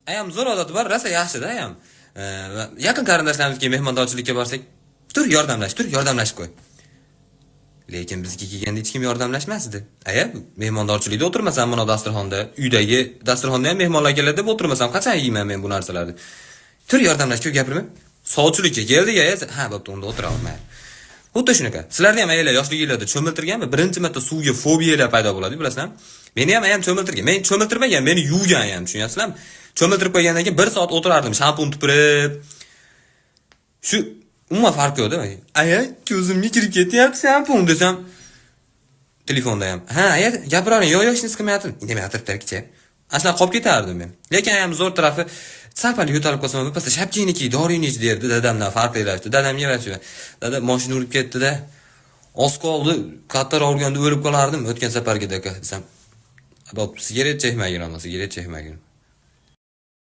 Ayam zo'r odati bor, rosa yaxshi-da ayam. Yaqin qarindoshlarimizga mehmondorchilikka borsak, tur yordamlashib qo'y. Lekin bizga kelganda hech kim yordamlashmasdi. Aya, mehmondorchilikda o'tirmasam mana dasturxonda, uydagi dasturxonda ham mehmonlar keladi deb o'tirmasam qachon yeyman men bu narsalarni? Tur yordamlash, ko'p gapirma. Sovchilikka keldik, aya, ha, bo'pti, unda o'tiraman. Xuddi shunaqa. Sizlarni ham aylar yoshliginglarda cho'miltirganmi? Birinchi marta suvga fobiyalar paydo bo'ladi, bilasizmi? Meni ham ayam cho'miltirgan. Men cho'miltirmagan, meni yuvgan ayam, tushunyapsizlarmi? Cho'miltirib qo'ygandan keyin 1 soat o'tirardim, shampun tupurib. Shu umuman farqi yo'qda. Aya, ko'zimga kirib ketyapti shampun desam, telefonda ham. Ha, aya, gapiravering, yo'q, hech narsa qilmayaptim. Indamay o'tiribdi-ki. Ashuna qolib ketardim men. Lekin ayam zo'r tarafi sapal yo'talib qolsam, pasta shapkiniki, doringni ich derdi, dadamdan farqlashdi. Dadam yemadi. Dada mashina urib ketdi-da. Oz qoldi, katta urganda o'lib qolardim o'tgan safargidek desam. Bo'p, sigaret chekmagin, sigaret chekmagin.